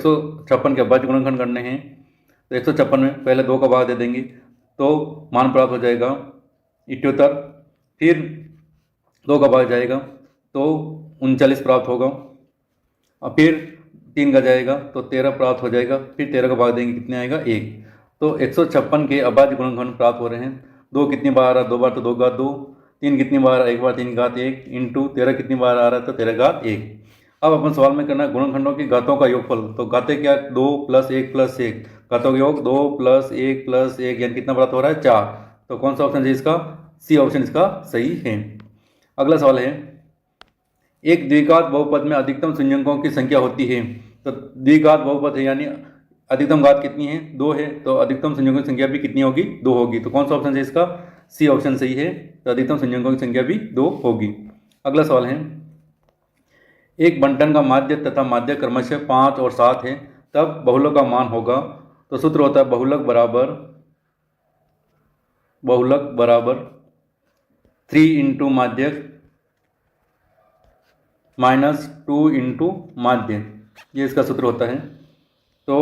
156 के अभाज्य गुणनखंड करने हैं। तो 156 में पहले 2 का भाग दे देंगे तो मान प्राप्त हो जाएगा 78। फिर 2 का भाग जाएगा तो 39 प्राप्त होगा। और फिर 3 का जाएगा तो 13 प्राप्त हो जाएगा। फिर 13 का भाग देंगे कितने आएगा 1। तो 156 के अभाज्य गुणनखंड प्राप्त हो रहे हैं। 2 कितनी बार आ रहा है 2 बार तो 2 घात 2। 3 कितनी बार 1 बार 3 घात 1 इंटू 13 कितनी बार आ रहा है तो 13 घात 1। अब अपन सवाल में करना है गुणनखंडों की घातों का योगफल। तो घाते क्या 2 + 1 + 1 घातों का योग 2 + 1 + 1 यानी कितना प्राप्त हो रहा है 4। तो कौन सा ऑप्शन है इसका सी ऑप्शन इसका सही है। अगला सवाल है एक द्विघात बहुपद में अधिकतम संयोजकों की संख्या होती है। तो द्विघात बहुपद है यानी अधिकतम घात कितनी है 2 है तो अधिकतम संयोजकों की संख्या भी कितनी होगी 2 होगी। तो कौन सा ऑप्शन है इसका सी ऑप्शन सही है। तो अधिकतम संयोजकों की संख्या भी 2 होगी। अगला सवाल है एक बंटन का माध्य तथा माध्य क्रमशः 5 और 7 है तब बहुलक का मान होगा। तो सूत्र होता है बहुलक बराबर 3 इंटू माध्यक -2 इंटू माध्य, ये इसका सूत्र होता है। तो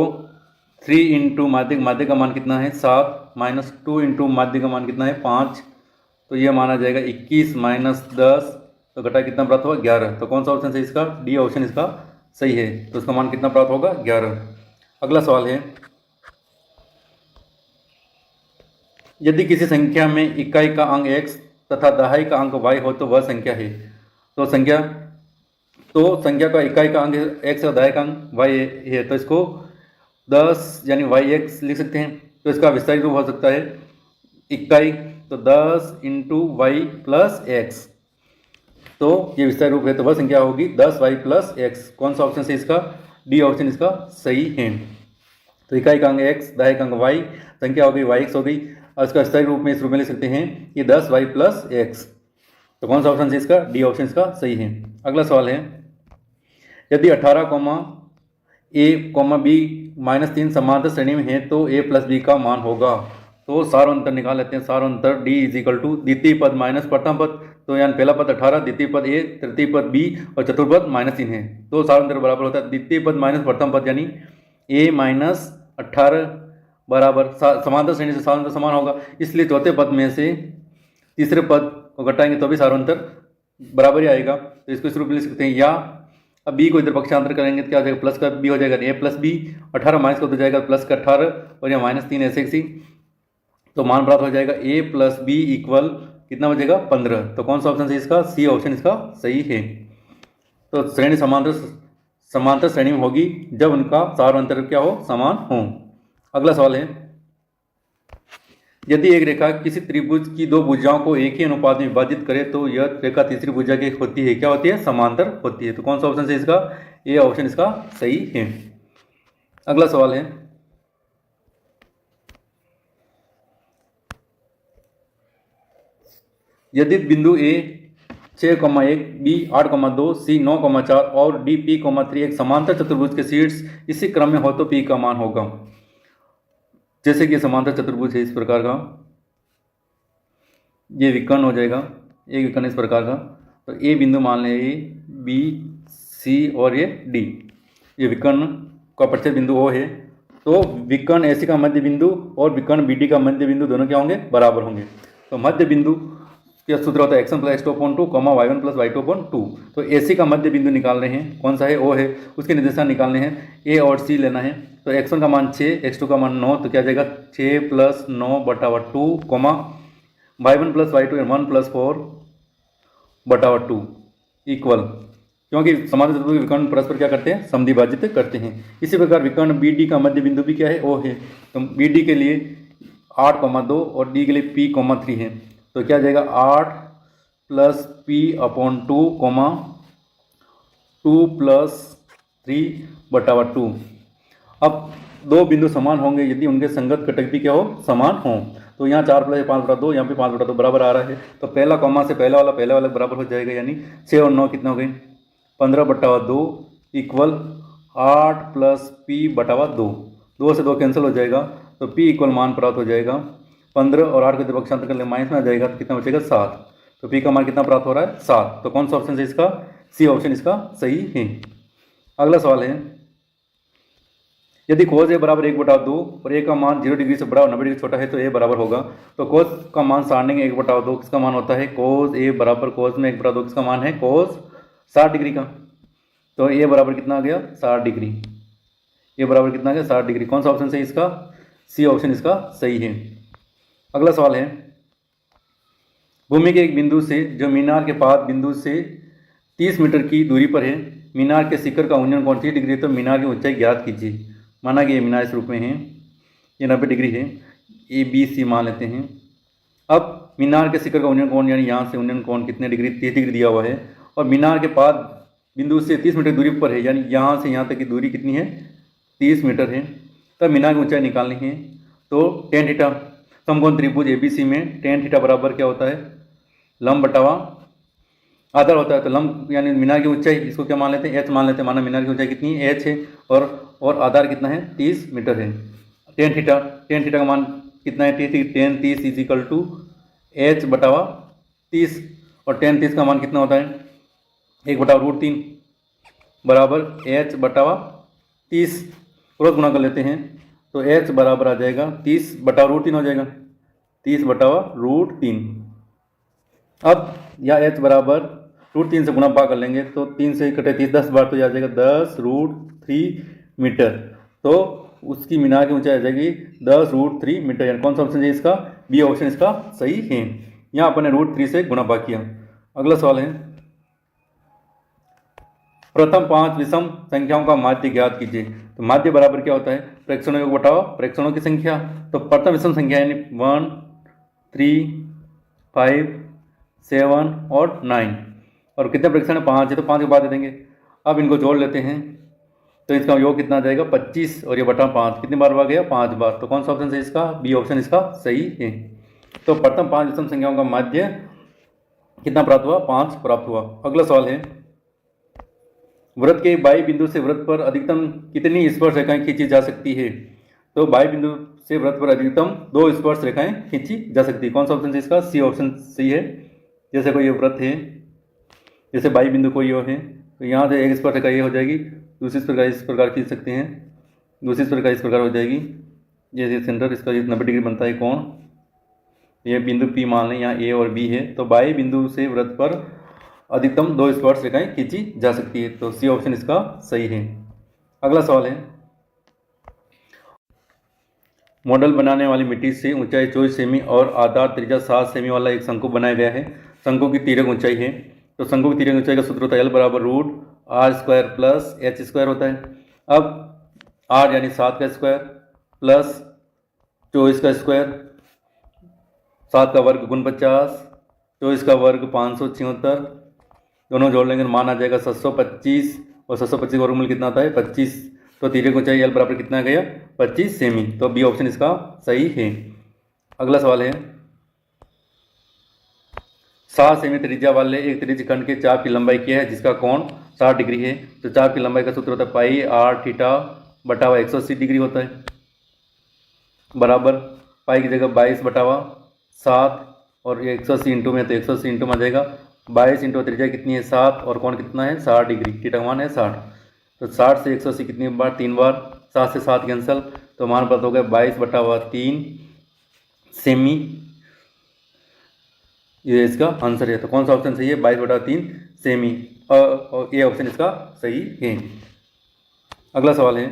3 इंटू माध्य का मान कितना है 7 -2 इंटू माध्य का मान कितना है 5। तो यह माना जाएगा 21 - 10 तो घटा कितना प्राप्त होगा 11। तो कौन सा ऑप्शन है इसका डी ऑप्शन इसका सही है। तो इसका मान कितना प्राप्त होगा 11। अगला सवाल है यदि किसी संख्या में इकाई का अंक x तथा दहाई का अंक y हो तो वह संख्या है। तो संख्या का इकाई का अंक x और दहाई का अंक y है। तो इसको 10 यानी yx लिख सकते हैं। तो इसका विस्तारित रूप हो सकता है इकाई तो 10 इंटू वाई प्लस एक्स। तो ये विस्तार रूप है तो वह संख्या होगी 10y + x। कौन सा ऑप्शन है इसका डी ऑप्शन इसका सही है। तो इकाई का अंक x दहाई का अंक y संख्या हो गई yx हो गई और इसका विस्तार रूप में इस रूप में लिख सकते हैं ये 10y + x। तो कौन सा ऑप्शन है इसका डी ऑप्शन इसका सही है। अगला सवाल है यदि 18, a, b -3 समांतर श्रेणी में है तो a + b का मान होगा। तो सार अंतर निकाल लेते हैं। सार अंतर d = द्वितीय पद माइनस प्रथम पद। तो यानी पहला पद 18 द्वितीय पद a तृतीय पद b और चतुर्थ पद -3 है। तो सार अंतर बराबर होता है द्वितीय पद माइनस प्रथम पद यानी a - 18 बराबर समांतर श्रेणी से सार अंतर समान होगा। इसलिए चौथे पद में से तीसरे पद को घटाएंगे तो भी सार अंतर बराबर ही आएगा। तो इसको इस रूप में लिख सकते हैं या अब b को इधर पक्षांतर करेंगे तो क्या हो जाएगा प्लस का b हो जाएगा a + b 18 माइनस का तो जाएगा प्लस का 18 और यहाँ -3 ऐसे ही। तो मान प्राप्त हो जाएगा a + b = कितना बचेगा 15। तो कौन सा ऑप्शन है इसका सी ऑप्शन इसका सही है। तो श्रेणी समांतर श्रेणी में होगी जब उनका सार अंतर क्या हो समान हो। अगला सवाल है यदि एक रेखा किसी त्रिभुज की 2 भुजाओं को एक ही अनुपात में विभाजित करे तो यह रेखा तीसरी भुजा की होती है क्या होती है समांतर होती है। तो कौन सा ऑप्शन है इसका ए ऑप्शन इसका सही है। अगला सवाल है यदि बिंदु ए 6,1 बी 8,2 सी 9,4 और डी P,3 एक समांतर चतुर्भुज के शीर्ष इसी क्रम में हो तो P का मान होगा। जैसे कि समांतर चतुर्भुज है इस प्रकार का, ये विकर्ण हो जाएगा एक विकर्ण इस प्रकार का। तो ए बिंदु मान लें ए बी सी और ये डी, ये विकर्ण का प्रतिच्छेद बिंदु O है। तो विकर्ण ऐसी का मध्य बिंदु और विकर्ण BD का मध्य बिंदु दोनों क्या होंगे बराबर होंगे। तो मध्य बिंदु क्या सूत्र होता है x1 + x2/2 y1 + y2/2। तो AC का मध्य बिंदु निकाल रहे हैं कौन सा है O है, उसके निर्देशांक निकालने हैं A और C लेना है। तो x1 का मान 6 x2 का मान 9 तो क्या जाएगा 6 + 9/2 y1 + y2 1 + 4/2 इक्वल, क्योंकि समांतर चतुर्भुज के विकर्ण परस्पर क्या करते हैं समद्विभाजित करते हैं। इसी प्रकार विकर्ण BD का मध्य बिंदु भी क्या है O है। तो BD के लिए 8,2 और D के लिए P,3 है। तो क्या जाएगा 8 + P/2, 2 + 3/2। अब 2 बिंदु समान होंगे यदि उनके संगत घटक भी क्या हो समान हो। तो यहाँ 4 + 5/2 यहाँ पे 5/2 बराबर आ रहा है। तो पहला कॉमा से पहला वाला बराबर हो जाएगा यानी 6 और 9 कितना हो गए 15/2 इक्वल 8 + P/2। 2 से 2 कैंसिल हो जाएगा तो P इक्वल मान प्राप्त हो जाएगा 15 और 8 को इधर पक्षांतर कर ले माइनस में आ जाएगा तो कितना बचेगा 7। तो P का मान कितना प्राप्त हो रहा है 7। तो कौन सा ऑप्शन है इसका सी ऑप्शन इसका सही है। अगला सवाल है यदि कोस ए बराबर 1/2 और ए का मान 0 डिग्री से बड़ा और 90 डिग्री छोटा है तो ए बराबर होगा। तो कोस का मान सारने 1/2 किसका मान होता है, कोस ए बराबर कोस में 1/2 किसका मान है, कोस 60 डिग्री का। तो ए बराबर कितना आ गया, 60 डिग्री। ए बराबर कितना आ गया, 60 डिग्री। कौन सा ऑप्शन सही इसका, सी ऑप्शन इसका सही है। अगला सवाल है, भूमि के एक बिंदु से जो मीनार के पाद बिंदु से 30 मीटर की दूरी पर है, मीनार के शिखर का उन्नयन कोण 30 डिग्री है, तो मीनार की ऊंचाई ज्ञात कीजिए। माना कि ये मीनार इस रूप में है, ये 90 डिग्री है, ए बी सी मान लेते हैं। अब मीनार के शिखर का उन्नयन कोण यानी यहाँ से उन्नयन कोण कितने डिग्री, 30 डिग्री दिया हुआ है, और मीनार के पाद बिंदु से 30 मीटर दूरी पर है, यानी यहाँ से यहाँ तक की दूरी कितनी है, 30 मीटर है। तब मीनार की ऊंचाई निकालनी है। तो tan थीटा, समकोण त्रिभुज ABC में tan थीटा बराबर क्या होता है, लंब बटावा आधार होता है। तो लंब यानी मीनार की ऊंचाई, इसको क्या मान लेते हैं, h मान लेते हैं। माना मीनार की ऊंचाई कितनी है, h है, और आधार कितना है, 30 मीटर है। tan थीटा का मान कितना है, tan 30 is equal to h बटावा 30, और tan 30 का मान कितना होता है, 1/√3 बराबर h बटावा 30, क्रॉस गुणा कर लेते हैं। तो h बराबर आ जाएगा 30/√3 हो जाएगा, 30/√3। अब या h बराबर √3 से गुणा भाग कर लेंगे, तो 3 से कटे 30, 10 बार तो यह आ जाएगा 10√3 मीटर। तो उसकी मीनार की ऊंचाई आ जाएगी 10√3 मीटर। यानी कौन सा ऑप्शन है इसका, बी ऑप्शन इसका सही है। यहाँ अपन ने √3 से गुणा भाग किया। अगला सवाल है, प्रथम 5 विषम संख्याओं का माध्य ज्ञात कीजिए। तो माध्य बराबर क्या होता है, प्रेक्षणों को बटाओ प्रेक्षणों की संख्या। तो प्रथम विषम संख्या यानी 1, 3, 5, 7 और 9, और कितने प्रेक्षण है, 5 है, तो 5 के बाद दे देंगे। अब इनको जोड़ लेते हैं, तो इसका योग कितना आ जाएगा, 25, और ये बटा 5 कितनी बार आ गया, 5 बार। तो कौन सा ऑप्शन है इसका, बी ऑप्शन इसका सही है। तो प्रथम 5 विषम संख्याओं का माध्य कितना प्राप्त हुआ, 5 प्राप्त हुआ। अगला सवाल है, वृत्त के बाई बिंदु से वृत्त पर अधिकतम कितनी स्पर्श रेखाएं खींची जा सकती है। तो बाई बिंदु से वृत्त पर अधिकतम 2 स्पर्श रेखाएं खींची जा सकती है। कौन सा ऑप्शन है इसका, सी ऑप्शन सही है। जैसे कोई ये वृत्त है, जैसे बाई बिंदु कोई ये है, तो यहाँ से एक स्पर्श रेखा ये हो जाएगी, दूसरी स्पर्श इस प्रकार खींच सकते हैं, दूसरी स्पर्श रेखा इस प्रकार हो जाएगी। जैसे सेंटर इसका 90 डिग्री बनता है कोण, ये बिंदु P मान लें, यहाँ A और B है। तो बाई बिंदु से वृत्त पर अधिकतम 2 स्पर्श रेखाएं खींची जा सकती है। तो सी ऑप्शन इसका सही है। अगला सवाल है, मॉडल बनाने वाली मिट्टी से ऊंचाई 24 सेमी और आधार त्रिज्या 7 सेमी वाला एक शंकु बनाया गया है। शंकु की तिर्यक ऊंचाई है। तो शंकु की तिर्यक ऊंचाई का सूत्र होता है L बराबर √r² प्लस h² होता है। अब r यानी 7 का स्क्वायर प्लस 24 का स्क्वायर, 7 का वर्ग गुण 50, 24 का वर्ग 576, दोनों जोड़ लेंगे तो मान आ जाएगा 725, और 725 वर्गमूल कितना आता है, 25। तो तिर्यक ऊंचाई L बराबर कितना गया, 25 सेमी। तो बी ऑप्शन इसका सही है। अगला सवाल है, 7 सेमी त्रिज्या वाले एक त्रिज्य खंड के चाप की लंबाई क्या है जिसका कोण 60 डिग्री है। तो चाप की लंबाई का सूत्र होता है पाई r थीटा बटावा 180 डिग्री होता है, बराबर पाई की जगह 22 बटावा 7, और 180 इंटू में, तो 180 इंटू में आ जाएगा 22 इंटू त्रिज्या कितनी है 7, और कोण कितना है 60 डिग्री, थीटा का मान है 60। तो 60 से 180 कितनी बार, 3 बार, 7 से 7 कैंसल, तो मान प्राप्त हो गया 22/3 सेमी। ये इसका आंसर है। तो कौन सा ऑप्शन सही है, 22/3 सेमी, और ये ऑप्शन इसका सही है। अगला सवाल है,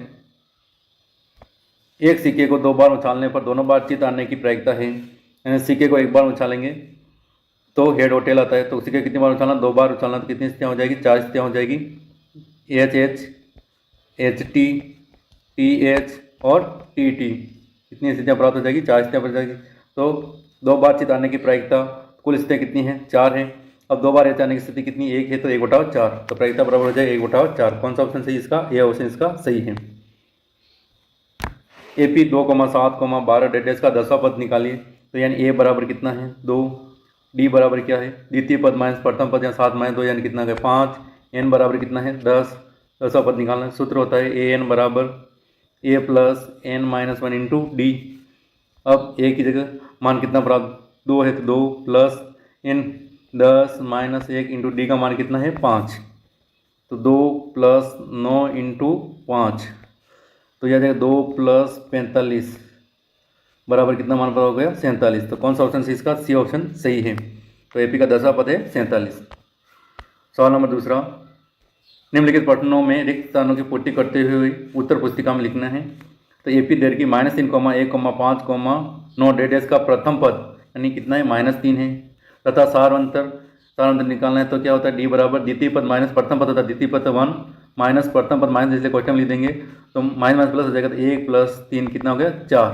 एक सिक्के को 2 बार उछालने पर दोनों बार चित आने की प्रायिकता है। यानी सिक्के को 1 बार उछालेंगे तो हेड और टेल आता है। तो सिक्के कितनी बार उछालना, 2 बार उछालना, तो कितनी स्थितियाँ हो जाएगी, 4 स्थितियाँ हो जाएगी, HH, HT, TH और TT। कितनी स्थितियाँ प्राप्त हो जाएगी, 4 स्थितियाँ प्राप्त हो जाएगी। तो 2 बार चित आने की प्रायिकता, कुल स्थितियाँ कितनी हैं, 4 हैं। अब 2 बार आने की स्थिति कितनी, 1 है, तो 1/4, तो प्रायिकता बराबर हो जाए 1/4। कौन सा ऑप्शन सही इसका, ये ऑप्शन इसका सही है। AP 2,7,12 डेडेस का 10वां पद निकालिए। तो यानी A बराबर कितना है, 2, D बराबर क्या है, द्वितीय पद माइनस प्रथम पद, या 7 - 2 यानी कितना है 5, N बराबर कितना है 10, 10वां पद निकालना। सूत्र होता है AN बराबर A plus N - 1 into D। अब A की जगह मान कितना प्राप्त, 2 है, तो 2 प्लस N 10 - 1 इंटू D का मान कितना है 5, तो 2 + 9 × 5, तो यह आ जाएगा 2 + 45 बराबर कितना मान पर हो गया 47। तो कौन सा ऑप्शन सी इसका? सी ऑप्शन सही है। तो एपी का 10वां पद है 47। सवाल नंबर दूसरा, निम्नलिखित प्रश्नों में रिक्त स्थानों की पूर्ति करते हुए उत्तर पुस्तिका में लिखना है। तो एपी दर की -3, 1, 5, 9 डेडेस का प्रथम पद यानी कितना है -3 है तथा सार अंतर निकालना है। तो क्या होता है? डी बराबर द्वितीय पद माइनस प्रथम पद होता है, द्वितीय पद 1 माइनस प्रथम पद माइनस, इसलिए क्वेश्चन लिख देंगे तो माइनस प्लस हो जाएगा। तो 1 + 3 कितना हो गया 4।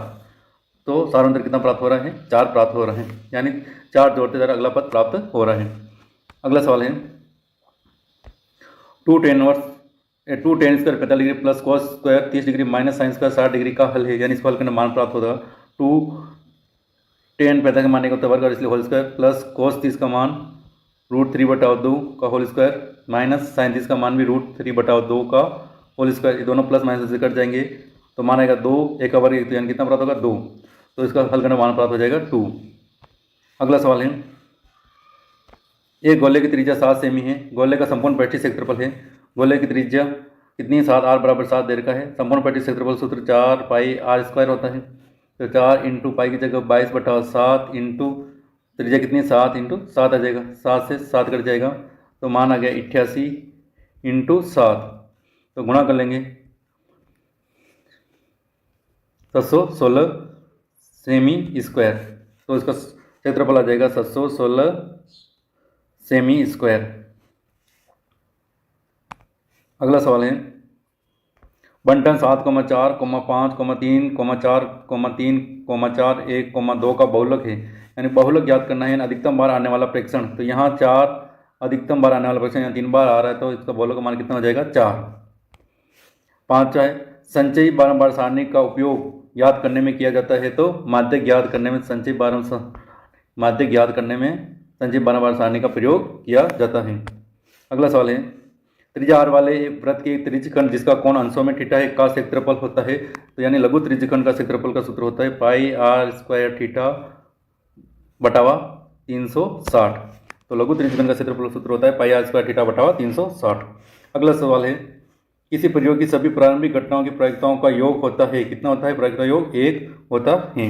तो सार अंतर कितना प्राप्त हो रहा है? 4 प्राप्त हो रहा है, यानी 4 जोड़ते जा अगला पद प्राप्त हो रहा है। अगला सवाल है 2 tan square 45 degree plus cos square 30 degree minus sine square 60 degree का हल है, यानी इस हल का मान प्राप्त होगा 2 tan 45 का मान एक वर्ग और इसलिए होल स्क्वायर प्लस cos 30 का मान √3/2 का होल स्क्वायर माइनस साइन 30 का मान भी √3/2 का होल स्क्वायर। ये दोनों प्लस माइनस से कट जाएंगे तो मान आएगा 2, एक का वर्ग तो यानी कितना प्राप्त होगा 2। तो इसका हल करना मान प्राप्त हो जाएगा 2। अगला सवाल है, एक गोले की त्रिज्या 7 सेमी है, गोले का संपूर्ण पैठी क्षेत्रफल है। गोले की त्रिज्या कितनी? 7, r बराबर 7 दे रखा है। संपूर्ण पैठी क्षेत्रफल सूत्र 4 पाई r² होता है। तो 4 × पाई की जगह 22/7 इंटू त्रिज्या कितनी? 7 × 7 आ जाएगा, 7 से 7 कट जाएगा तो मान आ गया 88 × 7। तो गुणा कर लेंगे 716 सेमी स्क्वायर, तो इसका क्षेत्रफल आ जाएगा 716 सेमी स्क्वायर। अगला सवाल है, बंटन 7, 4, 5, 3, 4, 3, 4, 1, 2 का बहुलक है, यानी बहुलक ज्ञात करना है, अधिकतम बार आने वाला प्रेक्षण। तो यहाँ 4 अधिकतम बार आने वाला प्रेक्षण, यहाँ 3 बार आ रहा है तो इसका बहुलक का मान कितना हो जाएगा 4। 5 है, संचयी बारंबार सारणी का उपयोग याद करने में किया जाता है। तो माध्यक ज्ञात करने में संचयी बारंबार सारणी का प्रयोग किया जाता है। अगला सवाल है, त्रिज्या r वाले वृत्त के त्रिज्यखंड जिसका कोण अंशों में थीटा है का क्षेत्रफल होता है। तो यानी लघु त्रिज्यखंड का क्षेत्रफल का सूत्र होता है पाई r² थीटा बटावा 360। तो लघु त्रिज्यखंड का क्षेत्रफल सूत्र होता है पाई r² थीटा बटावा 360। अगला सवाल है, किसी प्रयोग की सभी प्रारंभिक घटनाओं की प्रायिकताओं का योग होता है, कितना होता है प्रायिकता योग? 1 होता है।